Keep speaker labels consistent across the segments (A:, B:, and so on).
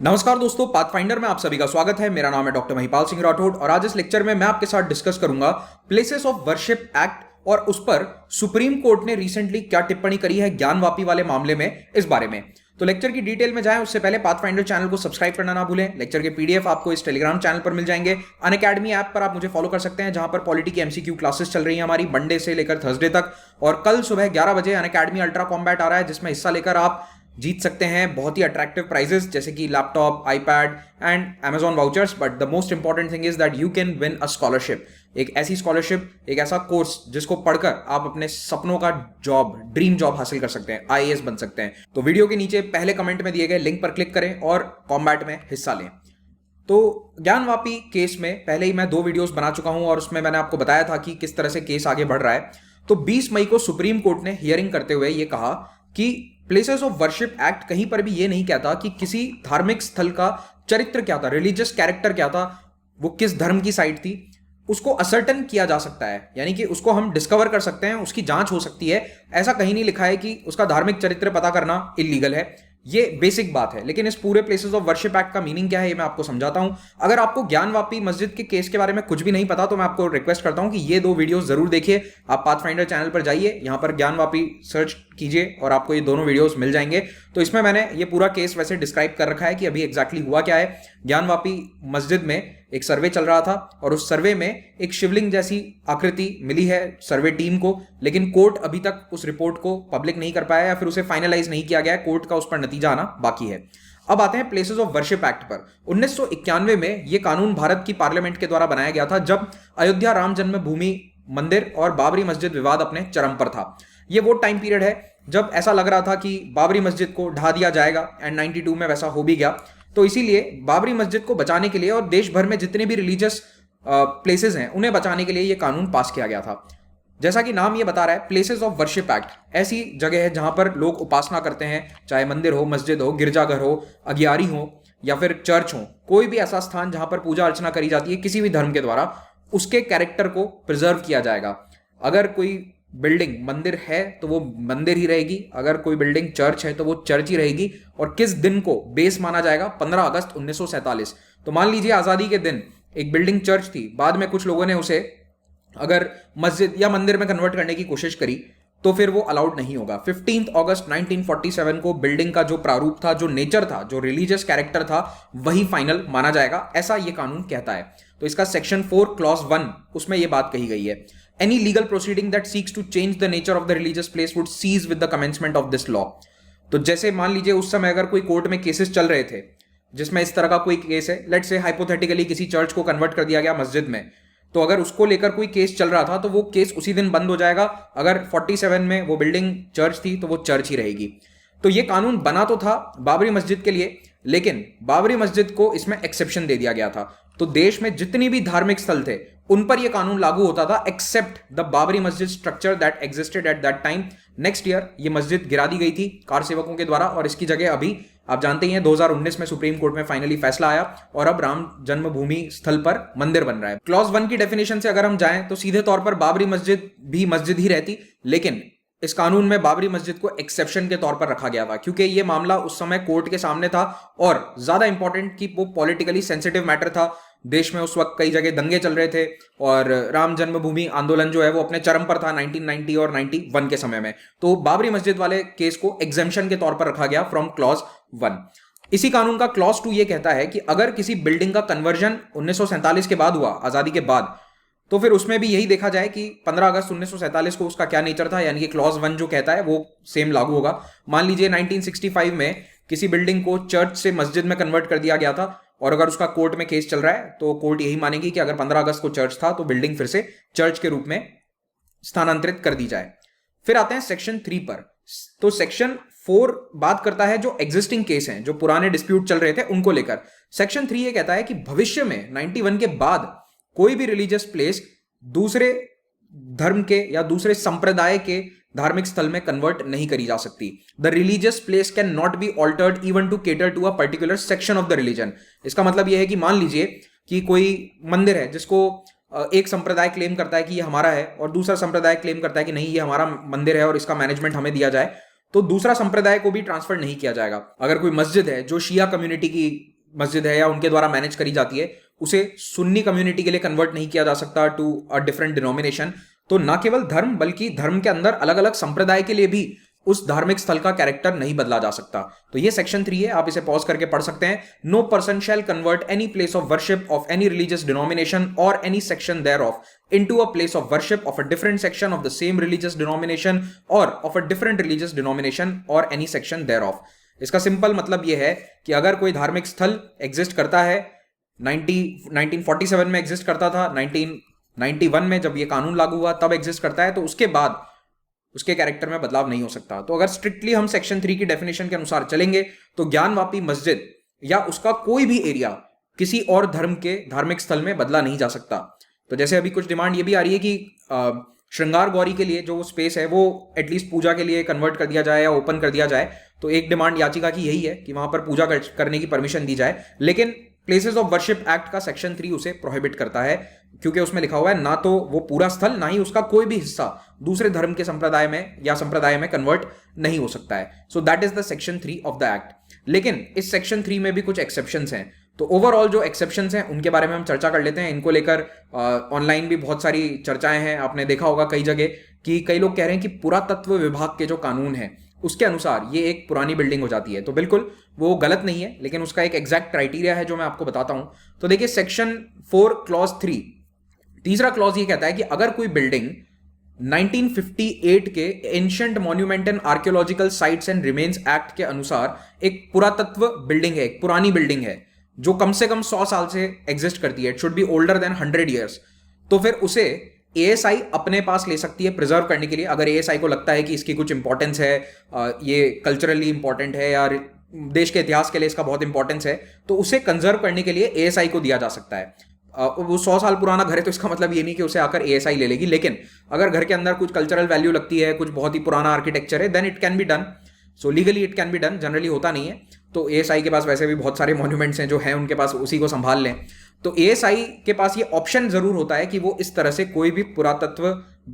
A: नमस्कार दोस्तों, पाथफाइंडर में आप सभी का स्वागत है। मेरा नाम है डॉक्टर महिपाल सिंह राठौड़ और आज इस लेक्चर में मैं आपके साथ डिस्कस करूंगा प्लेसेस ऑफ वर्शिप एक्ट और उस पर सुप्रीम कोर्ट ने रिसेंटली क्या टिप्पणी करी है ज्ञानवापी वाले मामले में, इस बारे में। तो लेक्चर की डिटेल में जाएं उससे पहले पाथफाइंडर चैनल को सब्सक्राइब करना ना भूलें। लेक्चर के पीडीएफ आपको इस टेलीग्राम चैनल पर मिल जाएंगे। अनअकैडमी ऐप पर आप मुझे फॉलो कर सकते हैं, जहां पर पॉलिटी की एमसीक्यू क्लासेस चल रही हैं हमारी मंडे से लेकर थर्सडे तक। और कल सुबह 11 बजे अनअकैडमी अल्ट्रा कॉम्बैट आ रहा है, जिसमें हिस्सा लेकर आप जीत सकते हैं बहुत ही अट्रैक्टिव प्राइजेस जैसे कि laptop, iPad and Amazon vouchers. But the most important thing is that you can win a scholarship, एक ऐसी स्कॉलरशिप, एक ऐसा कोर्स जिसको पढ़कर आप अपने सपनों का जॉब, ड्रीम जॉब हासिल कर सकते हैं, आईएएस बन सकते हैं। तो वीडियो के नीचे पहले कमेंट में दिए गए लिंक पर क्लिक करें और कॉम्बैट में हिस्सा लें। तो ज्ञानवापी केस में पहले ही मैं 2 वीडियोस बना चुका हूं और उसमें मैंने आपको बताया था कि किस तरह से केस आगे बढ़ रहा है। तो 20 मई को सुप्रीम कोर्ट ने हियरिंग करते हुए यह कहा कि प्लेसेस ऑफ वर्शिप एक्ट कहीं पर भी ये नहीं कहता कि किसी धार्मिक स्थल का चरित्र क्या था, रिलीजियस कैरेक्टर क्या था, वो किस धर्म की साइड थी, उसको असर्टन किया जा सकता है, यानी कि उसको हम डिस्कवर कर सकते हैं, उसकी जांच हो सकती है। ऐसा कहीं नहीं लिखा है कि उसका धार्मिक चरित्र पता करना इलीगल है। ये बेसिक बात है। लेकिन इस पूरे प्लेसेस ऑफ वर्शिप एक्ट का मीनिंग क्या है ये मैं आपको समझाता हूं। अगर आपको ज्ञानवापी मस्जिद के केस के बारे में कुछ भी नहीं पता तो मैं आपको रिक्वेस्ट करता हूं कि ये 2 वीडियोस जरूर देखिए। आप पाथफाइंडर चैनल पर जाइए, यहां पर ज्ञानवापी सर्च कीजिए और आपको ये दोनों वीडियोस मिल जाएंगे। तो इसमें मैंने ये पूरा केस वैसे डिस्क्राइब कर रखा है कि अभी एग्जैक्टली हुआ क्या है। ज्ञानवापी मस्जिद में एक सर्वे चल रहा था और उस सर्वे में एक शिवलिंग जैसी आकृति मिली है सर्वे टीम को, लेकिन कोर्ट अभी तक उस रिपोर्ट को पब्लिक नहीं कर पाया या फिर उसे फाइनलाइज नहीं किया गया है। कोर्ट का उस पर नतीजा आना बाकी है। अब आते हैं प्लेसेस ऑफ वर्शिप एक्ट पर। 1991 में यह कानून भारत की पार्लियामेंट के द्वारा बनाया गया था, जब अयोध्या राम जन्मभूमि मंदिर और बाबरी मस्जिद विवाद अपने चरम पर था। यह वो टाइम पीरियड है जब ऐसा लग रहा था कि बाबरी मस्जिद को ढा दिया जाएगा एंड 92 में वैसा हो भी गया। तो इसीलिए बाबरी मस्जिद को बचाने के लिए और देश भर में जितने भी रिलीजियस प्लेसेस हैं उन्हें बचाने के लिए यह कानून पास किया गया था। जैसा कि नाम ये बता रहा है, प्लेसेस ऑफ वर्शिप एक्ट ऐसी जगह है जहां पर लोग उपासना करते हैं, चाहे मंदिर हो, मस्जिद हो, गिरजाघर हो, अगियारी हो या फिर चर्च हो, कोई भी ऐसा स्थान जहां पर पूजा अर्चना करी जाती है किसी भी धर्म के द्वारा, उसके कैरेक्टर को प्रिजर्व किया जाएगा। अगर कोई बिल्डिंग मंदिर है तो वो मंदिर ही रहेगी, अगर कोई बिल्डिंग चर्च है तो वो चर्च ही रहेगी। और किस दिन को बेस माना जाएगा? 15 अगस्त 1947। तो मान लीजिए आजादी के दिन एक बिल्डिंग चर्च थी, बाद में कुछ लोगों ने उसे अगर मस्जिद या मंदिर में कन्वर्ट करने की कोशिश करी तो फिर वो अलाउड नहीं होगा। 15 अगस्त 1947 को बिल्डिंग का जो प्रारूप था, जो नेचर था, जो रिलीजियस कैरेक्टर था, वही फाइनल माना जाएगा, ऐसा ये कानून कहता है। तो इसका सेक्शन 4 क्लॉज 1 उसमें ये बात कही गई है। Any legal proceeding that seeks to change the nature of the religious place would cease with the commencement of this law। तो जैसे मान लीजिए उस समय अगर कोई कोर्ट में केसेस चल रहे थे जिसमें इस तरह का कोई केस है, लेट्स से हाइपोथेटिकली किसी चर्च को कन्वर्ट कर दिया गया मस्जिद में, तो अगर उसको लेकर कोई केस चल रहा था तो वो केस उसी दिन बंद हो जाएगा। अगर 47 में वो बिल्डिंग चर्च थी तो वो चर्च ही रहेगी। तो ये कानून बना तो था बाबरी मस्जिद के लिए, लेकिन बाबरी मस्जिद को इसमें एक्सेप्शन दे दिया गया था। तो देश में जितनी भी धार्मिक स्थल थे उन पर यह कानून लागू होता था, एक्सेप्ट द बाबरी मस्जिद structure that existed at that time. Next year ये मस्जिद गिरा दी गई थी कार सेवकों के द्वारा और इसकी जगह अभी आप जानते ही हैं 2019 में सुप्रीम कोर्ट में फाइनली फैसला आया और अब राम जन्मभूमि स्थल पर मंदिर बन रहा है। क्लॉज 1 की डेफिनेशन से अगर हम जाएं तो सीधे तौर पर बाबरी मस्जिद भी मस्जिद ही रहती, लेकिन इस कानून में बाबरी मस्जिद को एक्सेप्शन के तौर पर रखा गया था क्योंकि यह मामला उस समय कोर्ट के सामने था और ज्यादा इंपॉर्टेंट कि वो पॉलिटिकली सेंसिटिव मैटर था। देश में उस वक्त कई जगह दंगे चल रहे थे और राम जन्मभूमि आंदोलन जो है वो अपने चरम पर था 1990 और 91 के समय में। तो बाबरी मस्जिद वाले केस को एग्जेम्पशन के तौर पर रखा गया फ्रॉम क्लॉज 1। इसी कानून का क्लॉज 2 ये कहता है कि अगर किसी बिल्डिंग का कन्वर्जन 1947 के बाद हुआ, आजादी के बाद, तो फिर उसमें भी यही देखा जाए कि 15 अगस्त 1947 को उसका क्या नेचर था, यानी कि क्लॉज 1 जो कहता है वो सेम लागू होगा। मान लीजिए 1965 में किसी बिल्डिंग को चर्च से मस्जिद में कन्वर्ट कर दिया गया था और अगर उसका कोर्ट में केस चल रहा है तो कोर्ट यही मानेगी कि अगर 15 अगस्त को चर्च था तो बिल्डिंग फिर से चर्च के रूप में स्थानांतरित कर दी जाए। फिर आते हैं सेक्शन 3 पर। तो सेक्शन 4 बात करता है जो एग्जिस्टिंग केस हैं, जो पुराने डिस्प्यूट चल रहे थे उनको लेकर। सेक्शन 3 ये कहता है कि भविष्य में 91 के बाद कोई भी रिलीजियस प्लेस दूसरे धर्म के या दूसरे संप्रदाय के धार्मिक स्थल में कन्वर्ट नहीं करी जा सकती। The religious place can not be altered even to cater to a particular section of the religion. इसका मतलब यह है कि मान लीजिए कि कोई मंदिर है जिसको एक संप्रदाय क्लेम करता है कि ये हमारा है और दूसरा संप्रदाय क्लेम करता है कि नहीं ये हमारा मंदिर है और इसका मैनेजमेंट हमें दिया जाए, तो दूसरा संप्रदाय को भी ट्रांसफर नहीं किया जाएगा। अगर कोई मस्जिद है जो शिया कम्युनिटी की मस्जिद है या उनके द्वारा मैनेज करी जाती है, उसे सुन्नी कम्युनिटी के लिए कन्वर्ट नहीं किया जा सकता टू अ डिफरेंट डिनोमिनेशन। तो ना केवल धर्म बल्कि धर्म के अंदर अलग अलग संप्रदाय के लिए भी उस धार्मिक स्थल का कैरेक्टर नहीं बदला जा सकता। तो ये सेक्शन 3 है, आप इसे पॉज करके पढ़ सकते हैं। No person shall convert any place of worship of any religious denomination और any section thereof into a place of worship of a different section of the same religious denomination or of a different religious denomination or any section thereof। इसका simple मतलब यह है कि अगर कोई धार्मिक स्थल एग्जिस्ट करता है, 1947 में एग्जिस्ट करता था, 1991 में जब ये कानून लागू हुआ तब एग्जिस्ट करता है, तो उसके बाद उसके कैरेक्टर में बदलाव नहीं हो सकता। तो अगर स्ट्रिक्टली हम सेक्शन 3 की डेफिनेशन के अनुसार चलेंगे तो ज्ञानवापी मस्जिद या उसका कोई भी एरिया किसी और धर्म के धार्मिक स्थल में बदला नहीं जा सकता। तो जैसे अभी कुछ डिमांड ये भी आ रही है कि श्रृंगार गौरी के लिए जो स्पेस है वो एटलीस्ट पूजा के लिए कन्वर्ट कर दिया जाए या ओपन कर दिया जाए। तो एक डिमांड याचिका की यही है कि वहां पर पूजा करने की परमिशन दी जाए, लेकिन प्लेसेस ऑफ वर्शिप एक्ट का सेक्शन 3 उसे प्रोहिबिट करता है, क्योंकि उसमें लिखा हुआ है ना तो वो पूरा स्थल ना ही उसका कोई भी हिस्सा दूसरे धर्म के संप्रदाय में कन्वर्ट नहीं हो सकता है। So that is the section 3 of the act. लेकिन इस सेक्शन 3 में भी कुछ एक्सेप्शंस हैं। तो ओवरऑल जो एक्सेप्शंस हैं उनके बारे में हम चर्चा कर लेते हैं। इनको लेकर ऑनलाइन भी बहुत सारी चर्चाएं हैं। आपने देखा होगा कई जगह कि कई लोग कह रहे हैं कि पुरातत्व विभाग के जो कानून है उसके अनुसार ये एक पुरानी बिल्डिंग हो जाती है। तो बिल्कुल वो गलत नहीं है, लेकिन उसका एक एग्जैक्ट क्राइटेरिया है जो मैं आपको बताता हूं। तो देखिए सेक्शन 4 क्लॉज 3 तीसरा क्लॉज ये कहता है कि अगर कोई बिल्डिंग 1958 के ancient monument and archaeological sites and remains act के अनुसार एक पुरातत्व बिल्डिंग है, एक पुरानी बिल्डिंग है जो कम से कम 100 साल से एग्जिस्ट करती है, it should be older than 100 years, तो फिर उसे एएसआई अपने पास ले सकती है प्रिजर्व करने के लिए। अगर एएसआई को लगता है कि इसकी कुछ इंपॉर्टेंस है, ये कल्चरली इंपॉर्टेंट है या देश के इतिहास के लिए इसका बहुत इंपॉर्टेंस है, तो उसे कंजर्व करने के लिए एएसआई को दिया जा सकता है। वो 100 साल पुराना घर है तो इसका मतलब ये नहीं कि उसे आकर एएसआई ले लेगी, लेकिन अगर घर के अंदर कुछ कल्चरल वैल्यू लगती है, कुछ बहुत ही पुराना आर्किटेक्चर है, then it can be done. So legally it can be done, generally होता नहीं है। तो एएसआई के पास वैसे भी बहुत सारे मॉन्यूमेंट्स हैं जो हैं उनके पास, उसी को संभाल लें। तो एएसआई के पास ये ऑप्शन जरूर होता है कि वो इस तरह से कोई भी पुरातत्व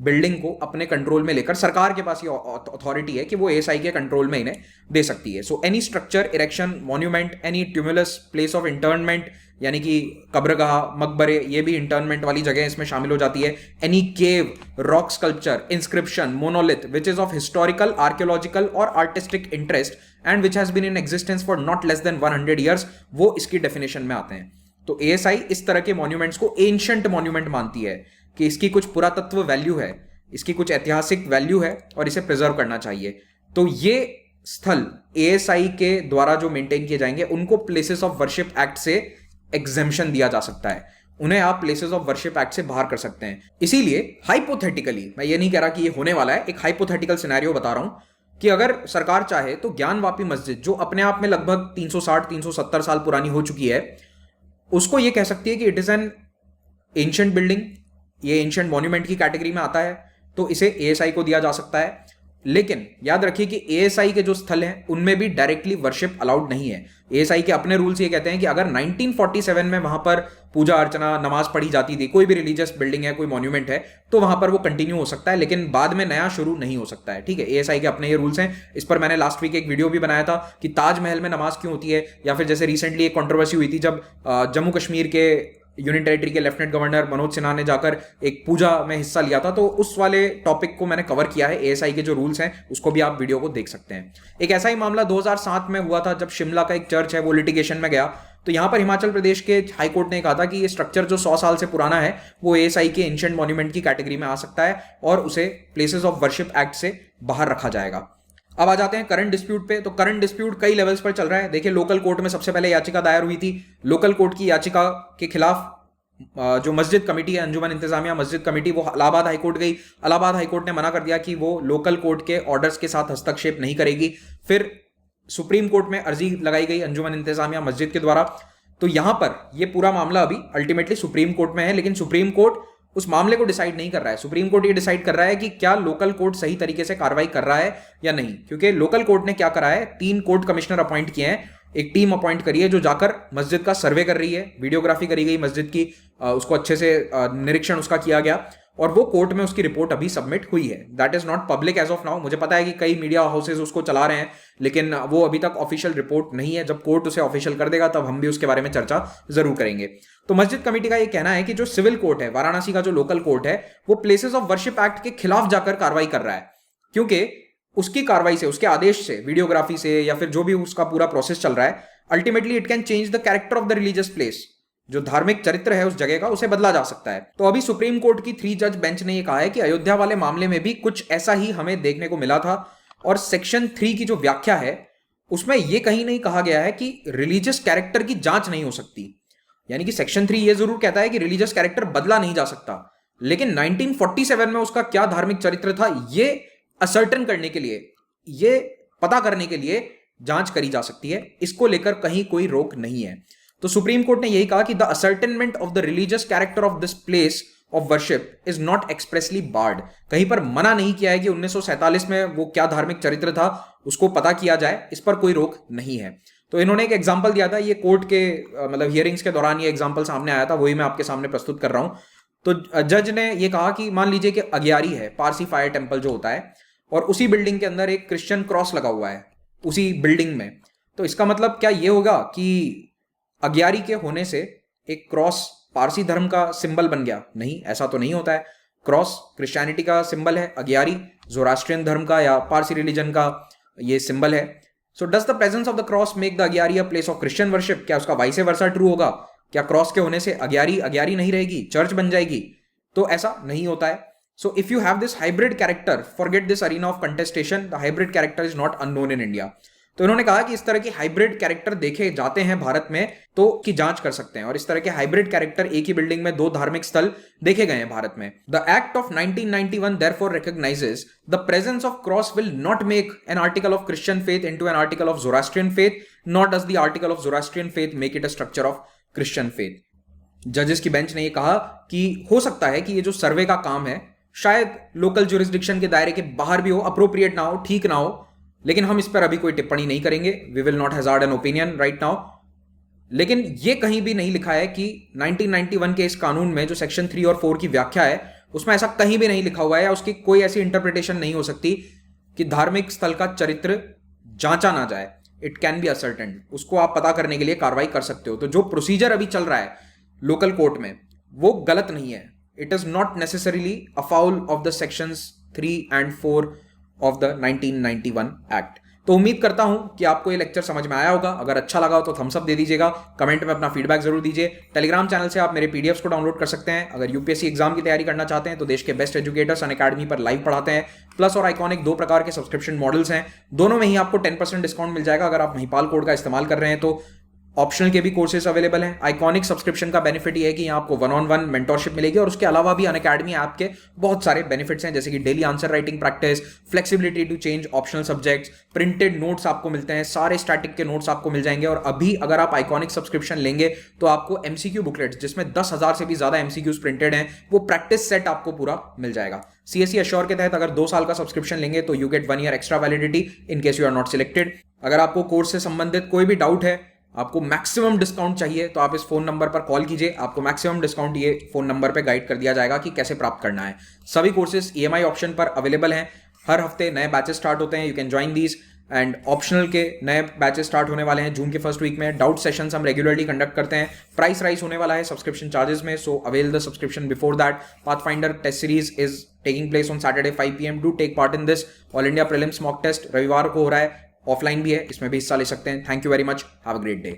A: बिल्डिंग को अपने कंट्रोल में लेकर, सरकार के पास ये अथॉरिटी है कि वो एएसआई के कंट्रोल में इन्हें दे सकती है। So any structure, erection, monument, any tumulus, place of internment यानी कि कब्रगाह, मकबरे, ये भी इंटर्नमेंट वाली जगह इसमें शामिल हो जाती है। Any cave, rock sculpture, inscription, monolith which is of historical, archaeological और artistic interest and which has been in existence for not less than 100 years, वो इसकी डेफिनेशन में आते हैं। तो एएसआई इस तरह के मॉन्यूमेंट्स को एंशिएंट मॉन्यूमेंट मानती है कि इसकी कुछ पुरातत्व वैल्यू है, इसकी कुछ ऐतिहासिक वैल्यू है और इसे प्रिजर्व करना चाहिए। तो ये स्थल एएसआई के द्वारा जो मेंटेन किए जाएंगे उनको प्लेसेस ऑफ वर्शिप एक्ट से एग्जेम्पशन दिया जा सकता है, उन्हें आप प्लेसेस ऑफ वर्शिप एक्ट से बाहर कर सकते हैं। इसीलिए हाइपोथेटिकली, मैं ये नहीं कह रहा कि ये होने वाला है, एक हाइपोथेटिकल सिनेरियो बता रहा हूं कि अगर सरकार चाहे तो ज्ञानवापी मस्जिद जो अपने आप में लगभग 360-370 साल पुरानी हो चुकी है, उसको ये कह सकती है कि it is an ancient building, ये एंशिएंट मॉन्यूमेंट की कैटेगरी में आता है, तो इसे एएसआई को दिया जा सकता है। लेकिन याद रखिए कि एएसआई के जो स्थल हैं उनमें भी डायरेक्टली वर्शिप अलाउड नहीं है। एएसआई के अपने रूल्स ये कहते हैं कि अगर 1947 में वहां पर पूजा अर्चना, नमाज पढ़ी जाती थी, कोई भी रिलीजियस बिल्डिंग है, कोई मॉन्यूमेंट है, तो वहां पर वो कंटिन्यू हो सकता है, लेकिन बाद में नया शुरू नहीं हो सकता है। ठीक है, एएसआई के अपने ये रूल्स हैं। इस पर मैंने लास्ट वीक एक वीडियो भी बनाया था कि ताजमहल में नमाज क्यों होती है, या फिर जैसे रिसेंटली एक कंट्रोवर्सी हुई थी जब जम्मू कश्मीर के यूनियन टेरिटरी के लेफ्टिनेंट गवर्नर मनोज सिन्हा ने जाकर एक पूजा में हिस्सा लिया था, तो उस वाले टॉपिक को मैंने कवर किया है। एएसआई के जो रूल्स हैं उसको भी आप वीडियो को देख सकते हैं। एक ऐसा ही मामला 2007 में हुआ था जब शिमला का एक चर्च है वो लिटिगेशन में गया, तो यहां पर हिमाचल प्रदेश के हाईकोर्ट ने कहा था कि ये स्ट्रक्चर जो 100 साल से पुराना है वो एएसआई के एंशिएंट मॉन्यूमेंट की कैटेगरी में आ सकता है और उसे प्लेसेस ऑफ वर्शिप एक्ट से बाहर रखा जाएगा। अब आ जाते हैं करंट डिस्प्यूट पे। तो करंट डिस्प्यूट कई लेवल्स पर चल रहा है। देखिए, लोकल कोर्ट में सबसे पहले याचिका दायर हुई थी। लोकल कोर्ट की याचिका के खिलाफ जो मस्जिद कमेटी है, अंजुमन इंतजामिया मस्जिद कमेटी, वो इलाहाबाद हाईकोर्ट गई। इलाहाबाद हाईकोर्ट ने मना कर दिया कि वो लोकल कोर्ट के ऑर्डर्स के साथ हस्तक्षेप नहीं करेगी। फिर सुप्रीम कोर्ट में अर्जी लगाई गई अंजुमन इंतजामिया मस्जिद के द्वारा। तो यहां पर ये पूरा मामला अभी अल्टीमेटली सुप्रीम कोर्ट में है, लेकिन सुप्रीम कोर्ट उस मामले को डिसाइड नहीं कर रहा है। सुप्रीम कोर्ट ये डिसाइड कर रहा है कि क्या लोकल कोर्ट सही तरीके से कार्रवाई कर रहा है या नहीं, क्योंकि लोकल कोर्ट ने क्या करा है, 3 कोर्ट कमिश्नर अपॉइंट किए हैं एक टीम अपॉइंट करी है जो जाकर मस्जिद का सर्वे कर रही है, वीडियोग्राफी करी गई मस्जिद की, उसको अच्छे से निरीक्षण उसका किया गया और वो कोर्ट में उसकी रिपोर्ट अभी सबमिट हुई है। That is not public as of now. मुझे पता है कि कई मीडिया हाउसेज उसको चला रहे हैं, लेकिन वो अभी तक ऑफिशियल रिपोर्ट नहीं है। जब कोर्ट उसे ऑफिशियल कर देगा तब हम भी उसके बारे में चर्चा जरूर करेंगे। तो मस्जिद कमेटी का ये कहना है कि जो सिविल कोर्ट है, वाराणसी का जो लोकल कोर्ट है, वो प्लेसेस ऑफ वर्शिप एक्ट के खिलाफ जाकर कार्रवाई कर रहा है, क्योंकि उसकी कार्रवाई से, उसके आदेश से, वीडियोग्राफी से या फिर जो भी उसका पूरा प्रोसेस चल रहा है, ultimately it can change the character of the religious place. जो धार्मिक चरित्र है उस जगह का, उसे बदला जा सकता है। तो अभी सुप्रीम कोर्ट की 3 जज बेंच ने यह कहा है कि अयोध्या वाले मामले में भी कुछ ऐसा ही हमें देखने को मिला था, और सेक्शन 3 की जो व्याख्या है उसमें यह कहीं नहीं कहा गया है कि रिलीजियस कैरेक्टर की जांच नहीं हो सकती। यानी कि सेक्शन 3 यह जरूर कहता है कि रिलीजियस कैरेक्टर बदला नहीं जा सकता, लेकिन 1947 में उसका क्या धार्मिक चरित्र था यह असर्टन करने के लिए, यह पता करने के लिए जांच करी जा सकती है। इसको लेकर कहीं कोई रोक नहीं है। तो सुप्रीम कोर्ट ने यही कहा कि the ascertainment of the religious character of this place of worship is not expressly barred. कहीं पर मना नहीं किया है कि 1947 में वो क्या धार्मिक चरित्र था उसको पता किया जाए, इस पर कोई रोक नहीं है। तो इन्होंने एक एग्जाम्पल दिया था, ये कोर्ट के मतलब हियरिंग्स के दौरान ये एग्जाम्पल सामने आया था, वही मैं आपके सामने प्रस्तुत कर रहा हूं। तो जज ने ये कहा कि मान लीजिए कि अग्यारी है, पारसी फायर टेम्पल जो होता है, और उसी बिल्डिंग के अंदर एक क्रिश्चियन क्रॉस लगा हुआ है उसी बिल्डिंग में। तो इसका मतलब क्या ये होगा कि अग्यारी के होने से एक क्रॉस पारसी धर्म का सिंबल बन गया? नहीं, ऐसा तो नहीं होता है। क्रॉस क्रिश्चियनिटी का सिंबल है, अग्यारी ज़ोरास्ट्रियन धर्म का या पारसी रिलीजन का ये सिंबल है। So does the presence of the cross make the agiary a place of Christian worship? क्या उसका वाइस वर्सा ट्रू होगा? क्या क्रॉस के होने से अग्यारी नहीं रहेगी, चर्च बन जाएगी? तो ऐसा नहीं होता है। So if you have this hybrid character, forget this arena of contestation, the hybrid character is not unknown in India. तो इन्होंने कहा कि इस तरह के हाइब्रिड कैरेक्टर देखे जाते हैं भारत में तो की जांच कर सकते हैं, और इस तरह के हाइब्रिड कैरेक्टर एक ही बिल्डिंग में 2 धार्मिक स्थल देखे गए हैं भारत में। The act of 1991 therefore recognizes the presence of cross will not make an article of Christian faith into an article of Zoroastrian faith, nor does the article of Zoroastrian faith make it a structure of Christian faith. जजेस की bench ने यह कहा कि हो सकता है कि ये जो सर्वे का काम है शायद लोकल ज्यूरिसडिक्शन के दायरे के बाहर भी हो, अप्रोप्रिएट ना हो, ठीक ना हो, लेकिन हम इस पर अभी कोई टिप्पणी नहीं करेंगे। We will not hazard an opinion right now. लेकिन यह कहीं भी नहीं लिखा है कि 1991 के इस कानून में जो सेक्शन 3 और 4 की व्याख्या है उसमें ऐसा कहीं भी नहीं लिखा हुआ है, या उसकी कोई ऐसी इंटरप्रिटेशन नहीं हो सकती कि धार्मिक स्थल का चरित्र जांचा ना जाए। इट कैन बी असर्टेन्ड, उसको आप पता करने के लिए कार्रवाई कर सकते हो। तो जो प्रोसीजर अभी चल रहा है लोकल कोर्ट में वो गलत नहीं है। It is not necessarily a foul of the sections 3 and 4 of the 1991 act. तो उम्मीद करता हूं कि आपको ये लेक्चर समझ में आया होगा। अगर अच्छा लगा हो तो थम्स अप दे दीजिएगा, कमेंट में अपना फीडबैक जरूर दीजिए। टेलीग्राम चैनल से आप मेरे पीडीएफ्स को डाउनलोड कर सकते हैं। अगर यूपीएससी एग्जाम की तैयारी करना चाहते हैं तो देश के बेस्ट एजुकेटर्स अनअकैडमी पर लाइव पढ़ाते हैं। प्लस और आइकॉनिक 2 प्रकार के सब्सक्रिप्शन मॉडल्स हैं, दोनों में ही आपको 10% डिस्काउंट मिल जाएगा अगर आप महिपाल कोड का इस्तेमाल कर रहे हैं। तो ऑप्शनल के भी कोर्सेज अवेलेबल हैं। आइकॉनिक सब्सक्रिप्शन का बेनिफिट ये है कि यहाँ आपको 1-on-1 मेंटोरशिप मिलेगी, और उसके अलावा भी अनअकैडमी ऐप के बहुत सारे बेनिफिट्स हैं, जैसे कि daily answer writing practice, flexibility to change optional subjects, printed notes आपको मिलते हैं, सारे स्टैटिक के नोट्स आपको मिल जाएंगे। और अभी अगर आप आइकॉनिक सब्सक्रिप्शन लेंगे तो आपको एमसीक्यू बुकलेट्स जिसमें 10,000 से भी ज्यादा एमसीक्यूज प्रिंटेड हैं, वो प्रैक्टिस सेट आपको पूरा मिल जाएगा। सीएससी एश्योर के तहत अगर 2 साल का सब्सक्रिप्शन लेंगे तो you get 1 year extra validity in case you are not selected. अगर आपको कोर्स से संबंधित कोई भी डाउट है, आपको मैक्सिमम डिस्काउंट चाहिए, तो आप इस फोन नंबर पर कॉल कीजिए। आपको मैक्सिमम डिस्काउंट ये फोन नंबर पे गाइड कर दिया जाएगा कि कैसे प्राप्त करना है। सभी कोर्सेज ईएमआई ऑप्शन पर अवेलेबल हैं। हर हफ्ते नए बैचेस स्टार्ट होते हैं, you can join these. And optional के नए बैचेस स्टार्ट होने वाले हैं जून के फर्स्ट वीक में। डाउट सेशंस हम रेगुलरली कंडक्ट करते हैं। प्राइस राइज होने वाला है सब्सक्रिप्शन चार्जेस में, so avail the subscription before that. Pathfinder test series is taking place on Saturday 5 PM। Do take part in this. All India prelims mock test रविवार को हो रहा है, ऑफलाइन भी है, इसमें भी हिस्सा ले सकते हैं। Thank you very much, have a great day.